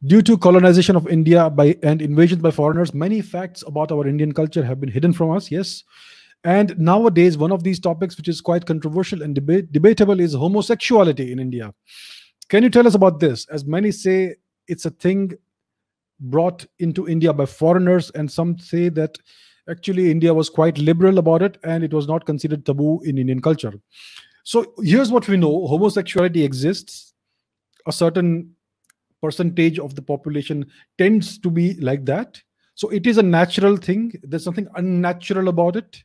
Due to colonization of India by and invasions by foreigners, many facts about our Indian culture have been hidden from us. Yes. And nowadays, one of these topics which is quite controversial and debatable is homosexuality in India. Can you tell us about this? As many say, it's a thing brought into India by foreigners, and some say that actually India was quite liberal about it and it was not considered taboo in Indian culture. So here's what we know: homosexuality exists. A certain percentage of the population tends to be like that. So it is a natural thing. There's nothing unnatural about it.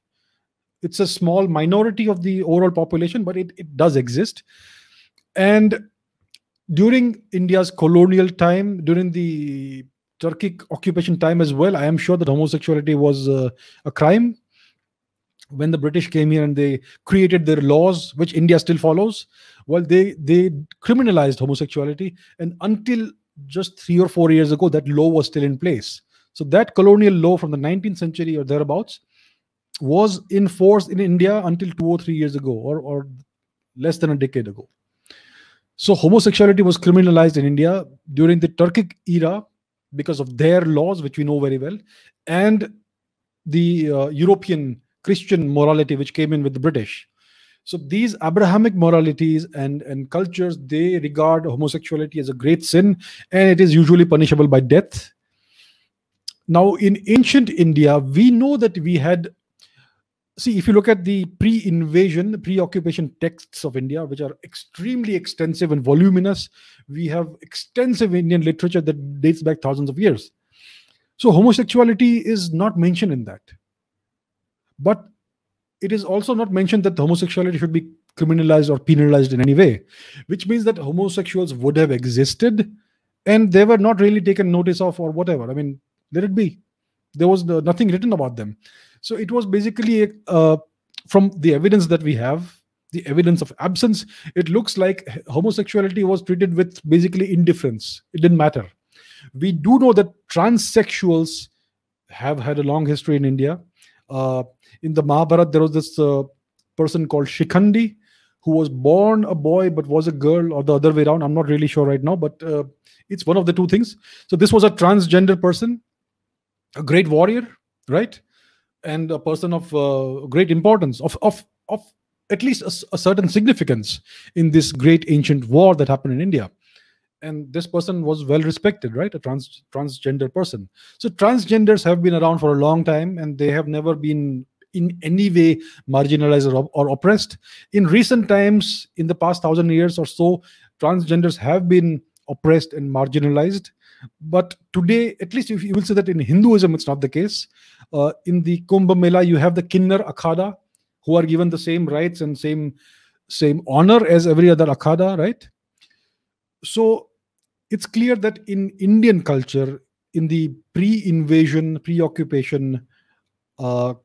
It's a small minority of the overall population, but it does exist. And during India's colonial time, during the Turkic occupation time as well, I am sure that homosexuality was a crime. When the British came here and they created their laws, which India still follows, well, they criminalized homosexuality, and until just 3 or 4 years ago, that law was still in place. So that colonial law from the 19th century or thereabouts was in force in India until 2 or 3 years ago, or less than a decade ago. So homosexuality was criminalized in India during the Turkic era because of their laws, which we know very well, and the European Christian morality which came in with the British. So these Abrahamic moralities and cultures, they regard homosexuality as a great sin, and it is usually punishable by death. Now, in ancient India, we know that we had, see, if you look at the pre-invasion, pre-occupation texts of India, which are extremely extensive and voluminous, we have extensive Indian literature that dates back thousands of years. So homosexuality is not mentioned in that. But it is also not mentioned that homosexuality should be criminalized or penalized in any way, which means that homosexuals would have existed and they were not really taken notice of or whatever. I mean, let it be. There was nothing written about them. So it was basically, from the evidence that we have, the evidence of absence, it looks like homosexuality was treated with basically indifference. It didn't matter. We do know that transsexuals have had a long history in India. In the Mahabharata, there was this person called Shikhandi who was born a boy but was a girl, or the other way around. I'm not really sure right now, but it's one of the two things. So this was a transgender person, a great warrior, right? And a person of great importance, of at least a certain significance in this great ancient war that happened in India. And this person was well respected, right? A transgender person. So transgenders have been around for a long time, and they have never been in any way marginalized or oppressed. In recent times, in the past 1,000 years or so, transgenders have been oppressed and marginalized. But today, at least if you will say that in Hinduism, it's not the case. In the Kumbh Mela, you have the Kinnar Akhada, who are given the same rights and same honor as every other Akhada, right? So it's clear that in Indian culture, in the pre-invasion, pre-occupation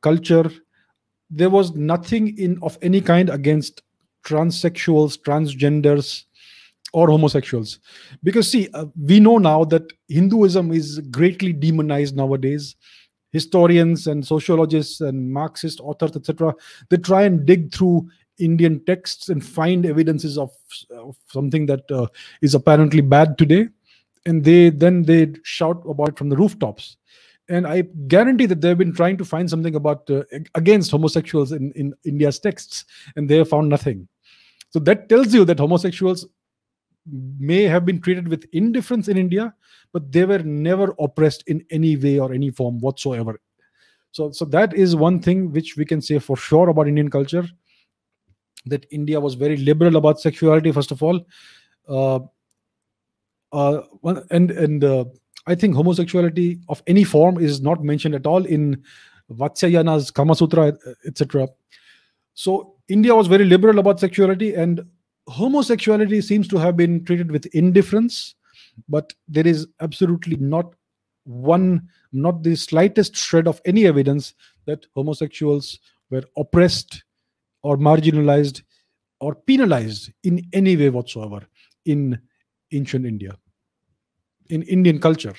culture, there was nothing of any kind against transsexuals, transgenders, or homosexuals. Because see, we know now that Hinduism is greatly demonized nowadays. Historians and sociologists and Marxist authors, etc., they try and dig through Indian texts and find evidences of something that is apparently bad today, and they shout about it from the rooftops. And I guarantee that they've been trying to find something about against homosexuals in India's texts, and they have found nothing. So that tells you that homosexuals may have been treated with indifference in India, but they were never oppressed in any way or any form whatsoever. So that is one thing which we can say for sure about Indian culture, that India was very liberal about sexuality, first of all. I think homosexuality of any form is not mentioned at all in Vatsyayana's Kama Sutra, etc. So India was very liberal about sexuality, and homosexuality seems to have been treated with indifference, but there is absolutely not the slightest shred of any evidence that homosexuals were oppressed or marginalized or penalized in any way whatsoever in ancient India, in Indian culture.